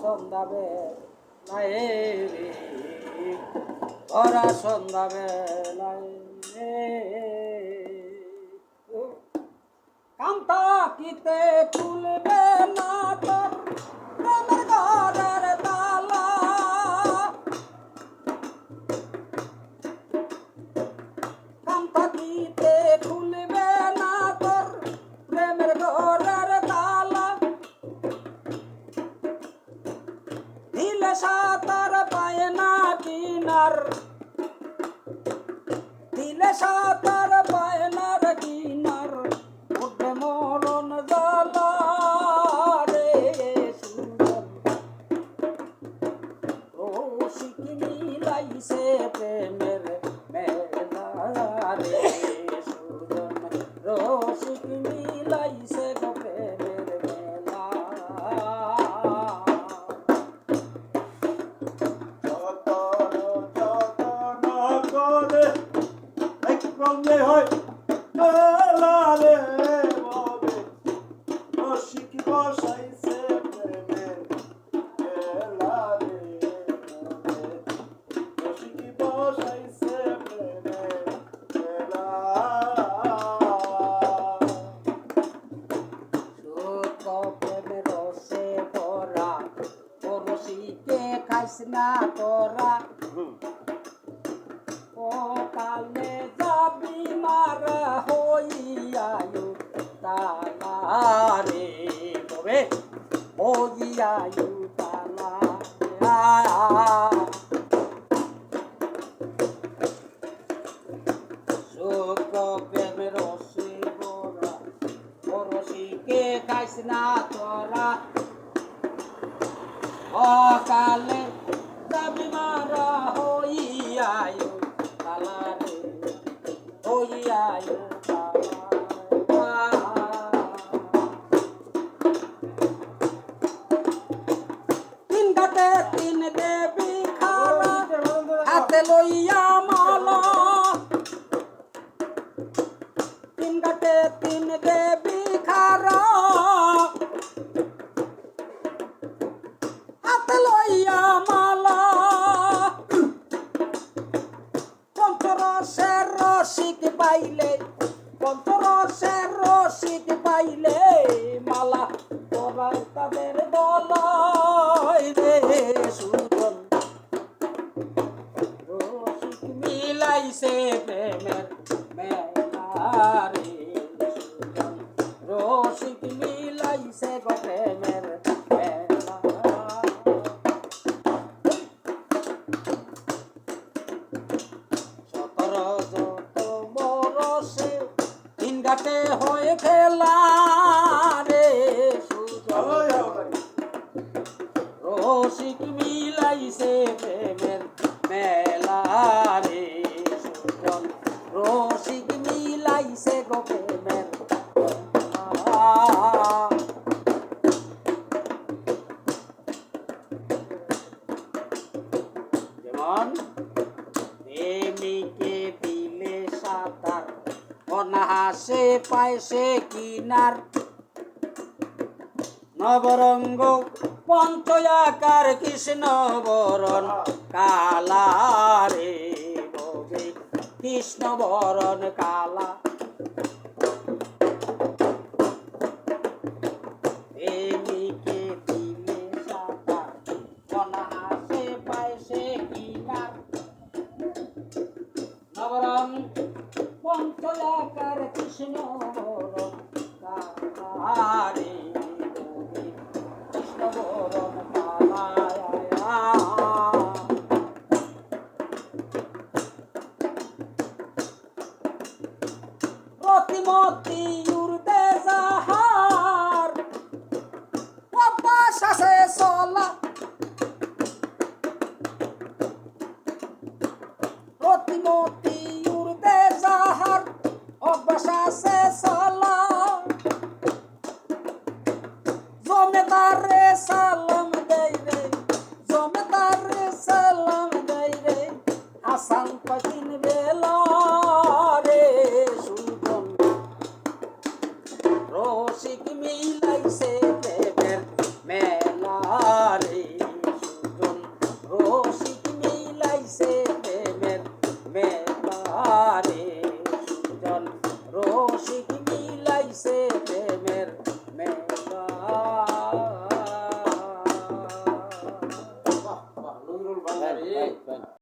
সন্ধ্যা বেলায় রে, ভরা সন্ধ্যা বেলায় রে। কান্তা কিতে খুলবে না তোর প্রেমের ঘরের তালা, কান্তা কিতে খুলবে না তোর প্রেমের ঘরের তালা, দিলে সাতার পায় না কিনার, দিলে সাতার পায় না কিনার, উঠবে মরণ জ্বালা রে। সুজন রসিক মিলাইছে প্রেমের মেলা রে, সুজন রসিক মিলাইছে গো প্রেমের মেলা। রঙে হয় মেলা রে ববে, রসিক বসাইছে প্রেমের মেলা রে ববে, রসিক বসাইছে প্রেমের মেলা। সুখ প্রেমের রসে ভরা ও রসিকে খাইস না তোরা, ও কালে যাবি মারা হইয়ায়ু তালা রে ববে, হইয়ায়ু তালা। সুখ প্রেমের রসে ভরা ও রসিকে খাইস না তোরা, অকালে যাবি মারা হইয়ায়ু তালা রে, হইয়ায়ু তালা। তিন ঘাটে তিন দেবী খারা হাতে লইয়া মালা, তিন ঘাটে তিন দেবী খারা হাতে লইয়া মালা, পঞ্চরসের রসিক পাইলে, পঞ্চরসের রসিক পাইলে মালা পরাই তাদের গলায় রে। সুজন রসিক মিলাইছে প্রেমের মেলা রে, সুজন রসিক মিলাইছে গো প্রেমের মেলা। সতেরো যত বরসে তিন ঘাটে হয়ে খেলা রে, সুজন রসিক মিলাইছে প্রেমের মেলা রে, সুজন রসিক মিলাইছে গো প্রেমের মেলা। যেমন প্রেমিকে দিলে সাঁতার অনাহাসে পায় সে কিনার, নবরঙ্গ পঞ্চয়াকার কৃষ্ণ বরণ কালা রে ববে, কৃষ্ণ বরণ কালা। প্রেমিকে দিলে সাঁতার অনাহাসে পায় সে কিনার, নবরং পঞ্চয়াকার কৃষ্ণ বরণ কালা রে ববে, কৃষ্ণ বরণ কালা। প্রতিমতি উর্দে যাহার অভ্যাস আছে চলা, প্রতিমতি উর্দে যাহার অভ্যাস আছে চলা, জমেদার রে সালাম দেই রে, জমেদার রে সালাম দেই রে, হাসান পাখিন বেলা রে। সুজন রসিক মিলাইছে প্রেমের মেলা রে, রসিক মিলাইছে প্রেমের মেলা। নজরুল বাঙালি